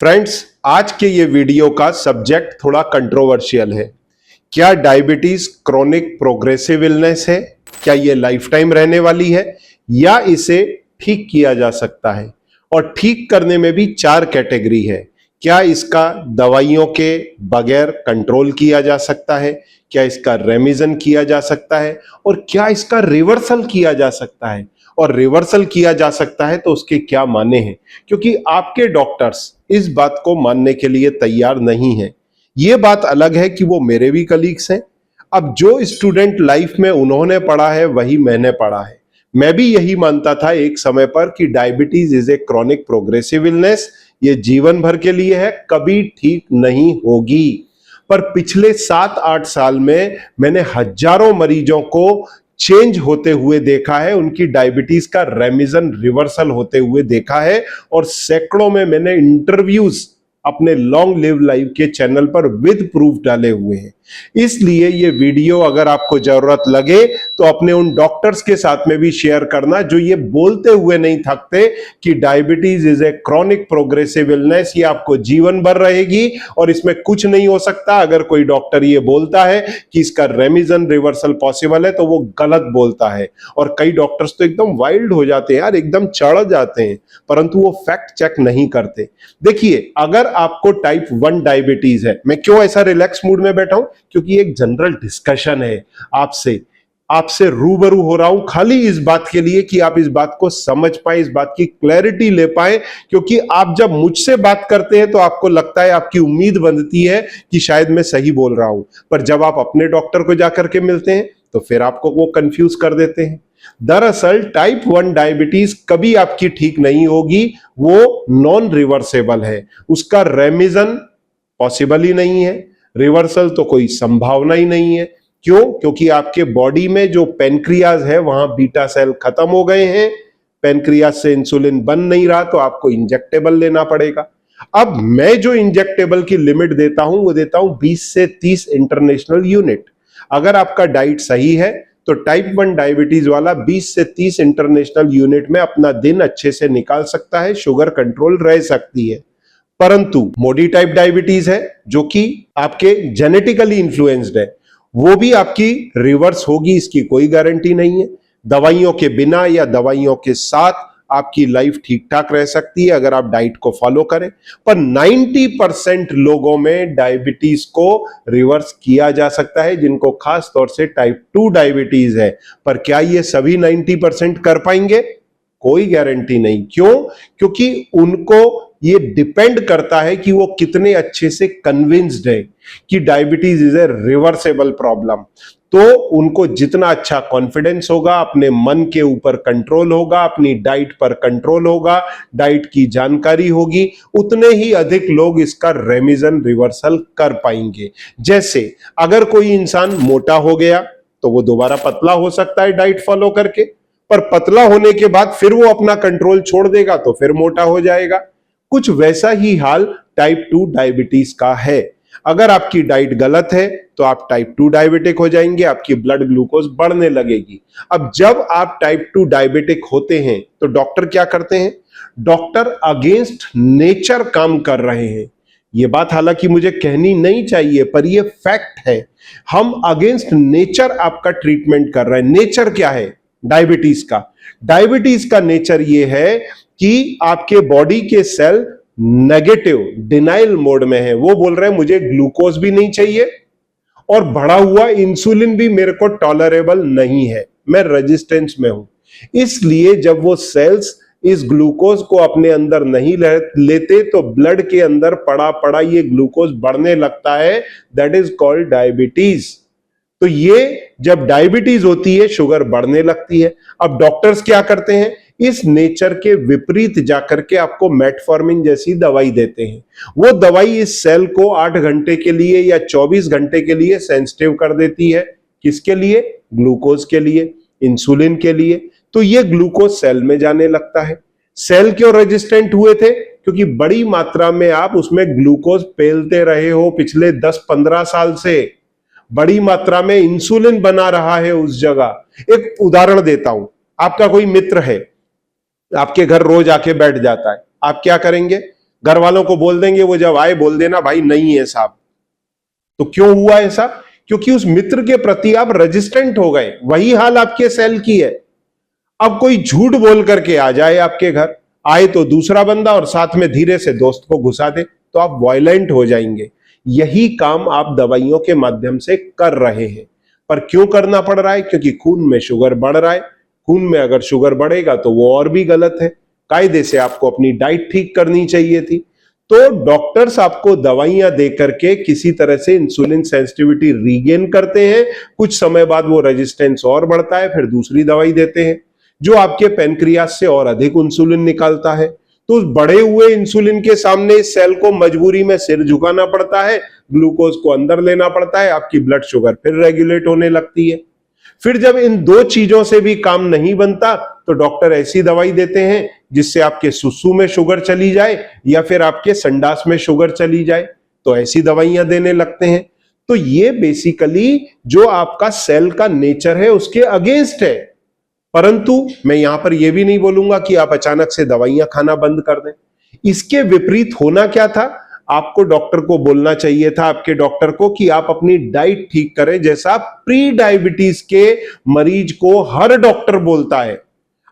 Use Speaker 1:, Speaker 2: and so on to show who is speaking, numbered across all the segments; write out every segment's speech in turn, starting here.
Speaker 1: Friends, आज के ये वीडियो का सब्जेक्ट थोड़ा कंट्रोवर्शियल है। क्या डायबिटीज क्रोनिक प्रोग्रेसिव इलनेस है? क्या ये लाइफ टाइम रहने वाली है या इसे ठीक किया जा सकता है? और ठीक करने में भी चार कैटेगरी है। क्या इसका दवाइयों के बगैर कंट्रोल किया जा सकता है? क्या इसका रेमिशन किया जा सकता है? और क्या इसका रिवर्सल किया जा सकता है? और रिवर्सल किया जा सकता है तो उसके क्या माने हैं? क्योंकि आपके डॉक्टर्स इस बात को मानने के लिए तैयार नहीं है। ये बात अलग है कि वो मेरे भी कलीग्स हैं। अब जो स्टूडेंट लाइफ में उन्होंने पढ़ा है वही मैंने पढ़ा है। मैं भी यही मानता था एक समय पर कि diabetes is a chronic progressive illness, ये जीवन भर के लिए है, कभी ठीक नहीं होगी। पर पिछले 7-8 साल में मैंने हजारों मरीजों को चेंज होते हुए देखा है, उनकी डायबिटीज का रेमिशन रिवर्सल होते हुए देखा है। और सैकड़ों में मैंने इंटरव्यूज अपने लॉन्ग लिव लाइफ के चैनल पर विद प्रूफ डाले हुए हैं। इसलिए ये वीडियो अगर आपको जरूरत लगे तो अपने उन डॉक्टर्स के साथ में भी शेयर करना जो ये बोलते हुए नहीं थकते कि diabetes is a chronic progressive illness, ये आपको जीवन भर रहेगी और इसमें कुछ नहीं हो सकता। अगर कोई डॉक्टर ये बोलता है कि इसका रेमिशन रिवर्सल पॉसिबल है तो वो गलत बोलता है। और कई डॉक्टर्स तो एकदम वाइल्ड हो जाते हैं यार, एकदम चढ़ जाते हैं, परंतु वो फैक्ट चेक नहीं करते। देखिए, अगर आपको टाइप 1 डायबिटीज है, मैं क्यों ऐसा रिलैक्स मूड में बैठा हूं? क्योंकि एक जनरल डिस्कशन है, आपसे रूबरू हो रहा हूं खाली इस बात के लिए कि आप इस बात को समझ पाए, इस बात की क्लैरिटी ले पाए। क्योंकि आप जब मुझसे बात करते हैं तो आपको लगता है, आपकी उम्मीद बनती है कि शायद मैं सही बोल रहा हूं, पर जब आप अपने डॉक्टर को जाकर के मिलते हैं तो फिर आपको वो कंफ्यूज कर देते हैं। दरअसल टाइप 1 डायबिटीज कभी आपकी ठीक नहीं होगी, वो नॉन रिवर्सेबल है, उसका रेमिशन पॉसिबल ही नहीं है, रिवर्सल तो कोई संभावना ही नहीं है। क्यों? क्योंकि आपके बॉडी में जो पेनक्रियाज है वहां बीटा सेल खत्म हो गए हैं, पेनक्रियाज से इंसुलिन बन नहीं रहा, तो आपको इंजेक्टेबल लेना पड़ेगा। अब मैं जो इंजेक्टेबल की लिमिट देता हूं वो देता हूं 20 से 30 इंटरनेशनल यूनिट। अगर आपका डाइट सही है तो टाइप 1 डायबिटीज वाला 20 से 30 इंटरनेशनल यूनिट में अपना दिन अच्छे से निकाल सकता है, शुगर कंट्रोल रह सकती है। परंतु मोडी टाइप डायबिटीज है जो कि आपके जेनेटिकली इन्फ्लुएंस्ड है, वो भी आपकी रिवर्स होगी, इसकी कोई गारंटी नहीं है। दवाइयों के बिना या दवाइयों के साथ आपकी लाइफ ठीक ठाक रह सकती है अगर आप डाइट को फॉलो करें। पर 90% लोगों में डायबिटीज को रिवर्स किया जा सकता है, जिनको खास तौर से टाइप 2 डायबिटीज है। पर क्या ये सभी 90% कर पाएंगे? कोई गारंटी नहीं। क्यों? क्योंकि उनको ये डिपेंड करता है कि वो कितने अच्छे से कन्विंस्ड है कि diabetes is a reversible problem. तो उनको जितना अच्छा कॉन्फिडेंस होगा, अपने मन के ऊपर कंट्रोल होगा, अपनी डाइट पर कंट्रोल होगा, डाइट की जानकारी होगी, उतने ही अधिक लोग इसका रेमिशन रिवर्सल कर पाएंगे। जैसे अगर कोई इंसान मोटा हो गया तो वो दोबारा पतला हो सकता है डाइट फॉलो करके, पर पतला होने के बाद फिर वो अपना कंट्रोल छोड़ देगा तो फिर मोटा हो जाएगा। कुछ वैसा ही हाल टाइप 2 डायबिटीज का है। अगर आपकी डाइट गलत है तो आप टाइप 2 डायबिटिक हो जाएंगे, आपकी ब्लड ग्लूकोज बढ़ने लगेगी। अब जब आप टाइप 2 डायबिटिक होते हैं तो डॉक्टर क्या करते हैं? डॉक्टर अगेंस्ट नेचर काम कर रहे हैं। यह बात हालांकि मुझे कहनी नहीं चाहिए पर यह फैक्ट है। हम अगेंस्ट नेचर आपका ट्रीटमेंट कर रहे हैं। नेचर क्या है डायबिटीज का? डायबिटीज का नेचर यह है कि आपके बॉडी के सेल नेगेटिव डिनाइल मोड में है। वो बोल रहे हैं मुझे ग्लूकोज भी नहीं चाहिए और बढ़ा हुआ इंसुलिन भी मेरे को टॉलरेबल नहीं है, मैं रेजिस्टेंस में हूं। इसलिए जब वो सेल्स इस ग्लूकोज को अपने अंदर नहीं लेते तो ब्लड के अंदर पड़ा पड़ा ये ग्लूकोज बढ़ने लगता है। That is called diabetes. तो ये जब डायबिटीज होती है शुगर बढ़ने लगती है। अब डॉक्टर्स क्या करते हैं? इस नेचर के विपरीत जाकर के आपको मेटफॉर्मिन जैसी दवाई देते हैं। वो दवाई इस सेल को 8 घंटे के लिए या 24 घंटे के लिए सेंसिटिव कर देती है। किसके लिए? ग्लूकोज के लिए, इंसुलिन के लिए। तो ये ग्लूकोज सेल में जाने लगता है। सेल क्यों रेजिस्टेंट हुए थे? क्योंकि बड़ी मात्रा में आप उसमें ग्लूकोज पेलते रहे हो पिछले 10-15 साल से। बड़ी मात्रा में इंसुलिन बना रहा है उस जगह। एक उदाहरण देता हूं। आपका कोई मित्र है, आपके घर रोज आके बैठ जाता है, आप क्या करेंगे? घर वालों को बोल देंगे, वो जब आए बोल देना भाई नहीं है साहब। तो क्यों हुआ ऐसा? क्योंकि उस मित्र के प्रति आप रेजिस्टेंट हो गए। वही हाल आपके सेल की है। अब कोई झूठ बोल करके आ जाए आपके घर, आए तो दूसरा बंदा और साथ में धीरे से दोस्त को घुसा दे, तो आप वायलेंट हो जाएंगे। यही काम आप दवाइयों के माध्यम से कर रहे हैं। पर क्यों करना पड़ रहा है? क्योंकि खून में शुगर बढ़ रहा है। खून में अगर शुगर बढ़ेगा तो वो और भी गलत है। कायदे से आपको अपनी डाइट ठीक करनी चाहिए थी। तो डॉक्टर्स आपको दवाइयां दे करके किसी तरह से इंसुलिन सेंसिटिविटी रीगेन करते हैं। कुछ समय बाद वो रेजिस्टेंस और बढ़ता है, फिर दूसरी दवाई देते हैं जो आपके पेनक्रियास से और अधिक इंसुलिन निकालता है। तो उस बढ़े हुए इंसुलिन के सामने इस सेल को मजबूरी में सिर झुकाना पड़ता है, ग्लूकोज को अंदर लेना पड़ता है, आपकी ब्लड शुगर फिर रेगुलेट होने लगती है। फिर जब इन दो चीजों से भी काम नहीं बनता तो डॉक्टर ऐसी दवाई देते हैं जिससे आपके सुसु में शुगर चली जाए या फिर आपके संडास में शुगर चली जाए, तो ऐसी दवाइयां देने लगते हैं। तो ये बेसिकली जो आपका सेल का नेचर है उसके अगेंस्ट है। परंतु मैं यहां पर यह भी नहीं बोलूंगा कि आप अचानक से दवाइयां खाना बंद कर दें। इसके विपरीत होना क्या था? आपको डॉक्टर को बोलना चाहिए था, आपके डॉक्टर को, कि आप अपनी डाइट ठीक करें, जैसा प्री डायबिटीज के मरीज को हर डॉक्टर बोलता है।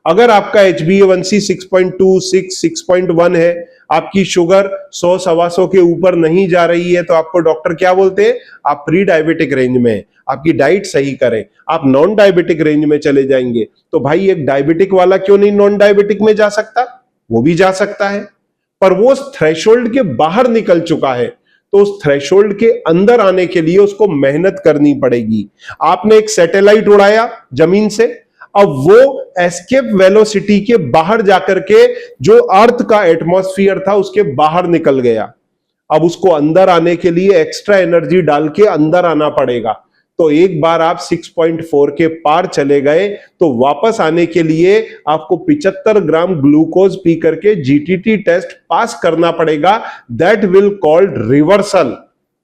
Speaker 1: अगर आपका HbA1c 6.26 6.1 है, आपकी शुगर 100 सवा 100 के ऊपर नहीं जा रही है, तो आपको डॉक्टर क्या बोलते हैं? आप प्री डायबिटिक रेंज में हैं, आपकी डाइट सही करें। आप नॉन डायबिटिक रेंज में चले जाएंगे तो भाई एक डायबिटिक वाला क्यों नहीं नॉन डायबिटिक में जा सकता? वो भी जा सकता है, पर वो उस थ्रेशोल्ड के बाहर निकल चुका है। तो उस थ्रेशोल्ड के अंदर आने के लिए उसको मेहनत करनी पड़ेगी। आपने एक सैटेलाइट उड़ाया जमीन से, अब वो एस्केप वेलोसिटी के बाहर जाकर के जो अर्थ का एटमॉस्फेयर था उसके बाहर निकल गया। अब उसको अंदर आने के लिए एक्स्ट्रा एनर्जी डाल के अंदर आना पड़ेगा। तो एक बार आप 6.4 के पार चले गए तो वापस आने के लिए आपको 75 ग्राम ग्लूकोज पी करके जीटीटी टेस्ट पास करना पड़ेगा। That will called reversal.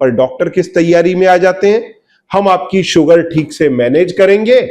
Speaker 1: पर डॉक्टर किस तैयारी में आ जाते हैं? हम आपकी शुगर ठीक से मैनेज करेंगे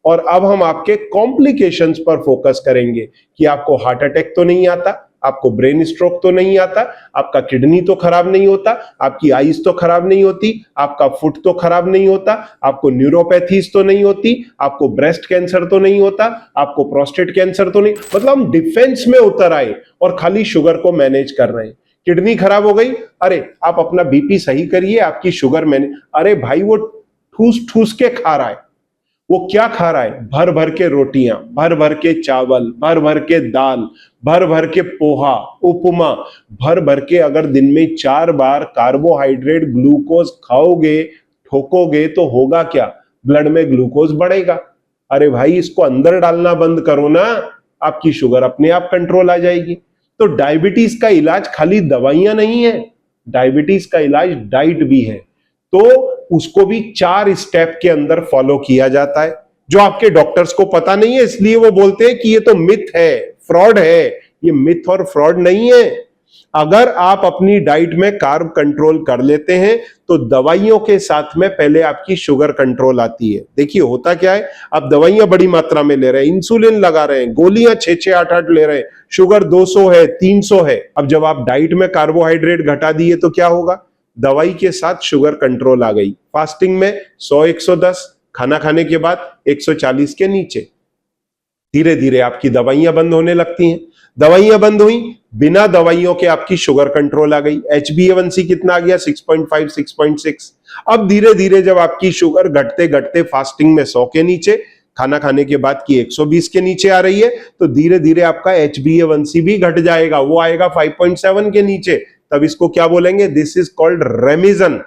Speaker 1: और अब हम आपके कॉम्प्लिकेशंस पर फोकस करेंगे कि आपको हार्ट अटैक तो नहीं आता, आपको ब्रेन स्ट्रोक तो नहीं आता, आपका किडनी तो खराब नहीं होता, आपकी आईज तो खराब नहीं होती, आपका फुट तो खराब नहीं होता, आपको न्यूरोपैथीज तो नहीं होती, आपको ब्रेस्ट कैंसर तो नहीं होता, आपको प्रोस्टेट कैंसर तो नहीं। मतलब हम डिफेंस में उतर आए और खाली शुगर को मैनेज कर रहे हैं। किडनी खराब हो गई, अरे आप अपना बीपी सही करिए, आपकी शुगर मैनेज। अरे भाई वो ठूस ठूस के खा रहा है। वो क्या खा रहा है? भर भर के रोटियां, भर भर के चावल, भर भर के दाल, भर भर के पोहा, उपमा, भर भर के अगर दिन में 4 बार कार्बोहाइड्रेट ग्लूकोज खाओगे, ठोकोगे, तो होगा क्या? ब्लड में ग्लूकोज बढ़ेगा। अरे भाई इसको अंदर डालना बंद करो ना, आपकी शुगर अपने आप कंट्रोल आ जाएगी। तो डायबिटीज का इलाज खाली दवाइयां नहीं है, डायबिटीज का इलाज डाइट भी है। तो उसको भी 4 स्टेप के अंदर फॉलो किया जाता है, जो आपके डॉक्टर्स को पता नहीं है, इसलिए वो बोलते हैं कि ये तो मिथ है, फ्रॉड है। ये मिथ और फ्रॉड नहीं है। अगर आप अपनी डाइट में कार्ब कंट्रोल कर लेते हैं तो दवाइयों के साथ में पहले आपकी शुगर कंट्रोल आती है। देखिए होता क्या है, आप दवाइयां बड़ी मात्रा में ले रहे हैं, इंसुलिन लगा रहे हैं, गोलियां 6-6 8-8 ले रहे हैं, शुगर 200 है, 300 है। अब जब आप डाइट में कार्बोहाइड्रेट घटा दिए तो क्या होगा? दवाई के साथ शुगर कंट्रोल आ गई। फास्टिंग में 100-110, खाना खाने के बाद 140 के नीचे। धीरे धीरे आपकी दवाइयां बंद होने लगती हैं। दवाइयां बंद हुई, बिना दवाइयों के आपकी शुगर कंट्रोल आ गई। HbA1c कितना आ गया? 6.5 6.6। अब धीरे धीरे जब आपकी शुगर घटते घटते फास्टिंग में 100 के नीचे, खाना खाने के बाद की 120 के नीचे आ रही है, तो धीरे धीरे आपका HbA1c भी घट जाएगा, वो आएगा 5.7 के नीचे। तब इसको क्या बोलेंगे? This is called remission.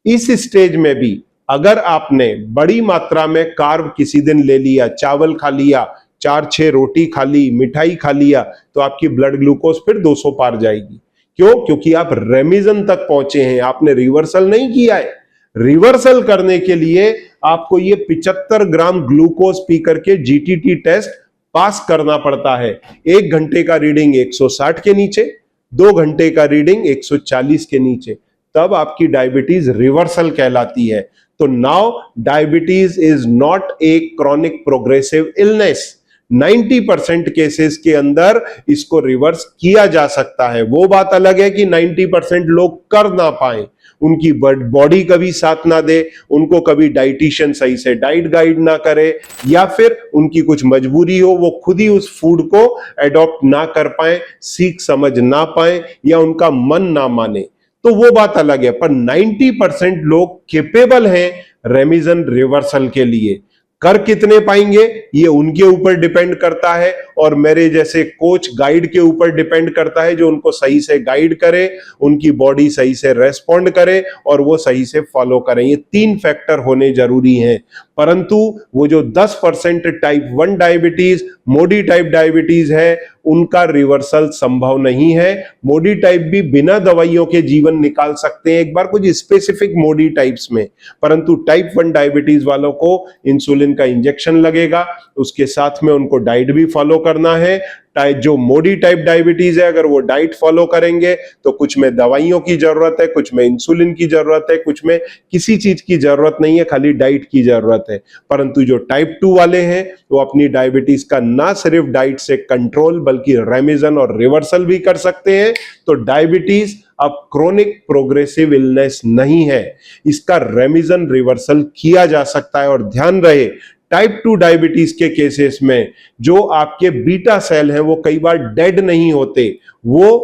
Speaker 1: इस स्टेज में भी अगर आपने बड़ी मात्रा में कार्ब किसी दिन ले लिया, चावल खा लिया, 4-6 रोटी खा ली, मिठाई खा लिया, तो आपकी ब्लड ग्लूकोज फिर 200 पार जाएगी। क्यों? क्योंकि आप रेमिजन तक पहुंचे हैं, आपने रिवर्सल नहीं किया है। रिवर्सल करने के लिए आपको ये 75 ग्राम ग्लूकोज पी करके जीटीटी टेस्ट पास करना पड़ता है। 1 घंटे का रीडिंग 160 के नीचे, 2 घंटे का रीडिंग 140 के नीचे, तब आपकी डायबिटीज रिवर्सल कहलाती है। तो now diabetes is not a chronic progressive illness. 90% cases के अंदर इसको रिवर्स किया जा सकता है। वो बात अलग है कि 90% लोग कर ना पाए, उनकी बॉडी कभी साथ ना दे, उनको कभी डाइटिशियन सही से डाइट गाइड ना करे, या फिर उनकी कुछ मजबूरी हो, वो खुद ही उस फूड को एडॉप्ट ना कर पाए, सीख समझ ना पाए, या उनका मन ना माने, तो वो बात अलग है। पर 90% लोग केपेबल हैं रेमिजन रिवर्सल के लिए। कर कितने पाएंगे ये उनके ऊपर डिपेंड करता है, और मेरे जैसे कोच गाइड के ऊपर डिपेंड करता है, जो उनको सही से गाइड करे, उनकी बॉडी सही से रेस्पॉन्ड करे और वो सही से फॉलो करें। ये 3 फैक्टर होने जरूरी हैं। परंतु वो जो 10% टाइप 1 डायबिटीज, मोडी टाइप डायबिटीज है, उनका रिवर्सल संभव नहीं है। मोडी टाइप भी बिना दवाइयों के जीवन निकाल सकते हैं एक बार कुछ स्पेसिफिक मोडी टाइप्स में, परंतु टाइप 1 डायबिटीज वालों को इंसुलिन का इंजेक्शन लगेगा, उसके साथ में उनको डाइट भी फॉलो करना है। जो मोडी टाइप डायबिटीज है, अगर वो डाइट फॉलो करेंगे तो कुछ में दवाइयों की जरूरत है, कुछ में इंसुलिन की जरूरत है, कुछ में किसी चीज की जरूरत नहीं है, खाली डाइट की जरूरत है। परंतु जो टाइप 2 वाले हैं वो अपनी डायबिटीज का ना सिर्फ डाइट से कंट्रोल बल्कि रेमिजन और रिवर्सल भी कर सकते हैं। तो डायबिटीज अब क्रोनिक प्रोग्रेसिव इलनेस नहीं है, इसका रेमिजन रिवर्सल किया जा सकता है। और ध्यान रहे, टाइप 2 डायबिटीज के केसेस में जो आपके बीटा सेल हैं वो कई बार डेड नहीं होते, वो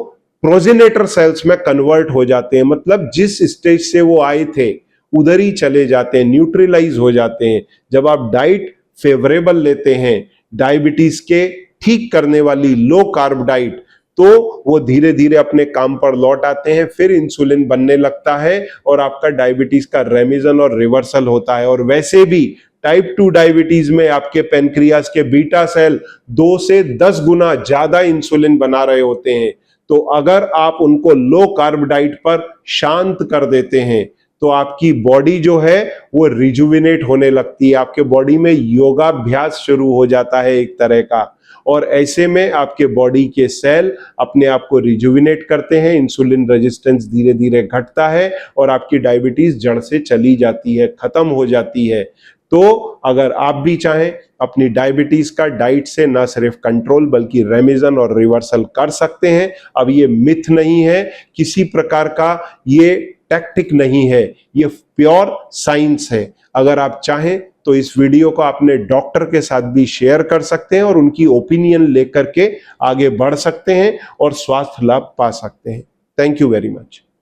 Speaker 1: प्रोजेनेटर सेल्स में कन्वर्ट हो जाते हैं। मतलब जिस स्टेज से वो आए थे उधर ही चले जाते हैं, न्यूट्रलाइज हो जाते हैं। जब आप डाइट फेवरेबल लेते हैं, डायबिटीज के ठीक करने वाली लो कार्ब डाइट, तो वो धीरे धीरे अपने काम पर लौट आते हैं, फिर इंसुलिन बनने लगता है और आपका डायबिटीज का रेमिजन और रिवर्सल होता है। और वैसे भी टाइप 2 डायबिटीज में आपके पेनक्रियास के बीटा सेल 2 से 10 गुना ज्यादा इंसुलिन बना रहे होते हैं। तो अगर आप उनको लो कार्ब डाइट पर शांत कर देते हैं तो आपकी बॉडी जो है वो रिजुविनेट होने लगती है, आपके बॉडी में योगाभ्यास शुरू हो जाता है एक तरह का। और ऐसे में आपके बॉडी के सेल अपने आप को रिजुविनेट करते हैं, इंसुलिन रेजिस्टेंस धीरे धीरे घटता है और आपकी डायबिटीज जड़ से चली जाती है, खत्म हो जाती है। तो अगर आप भी चाहें अपनी डायबिटीज का डाइट से ना सिर्फ कंट्रोल बल्कि रेमिजन और रिवर्सल कर सकते हैं। अब ये मिथ नहीं है, किसी प्रकार का ये टैक्टिक नहीं है, ये प्योर साइंस है। अगर आप चाहें तो इस वीडियो को अपने डॉक्टर के साथ भी शेयर कर सकते हैं और उनकी ओपिनियन लेकर के आगे बढ़ सकते हैं और स्वास्थ्य लाभ पा सकते हैं। Thank you very much.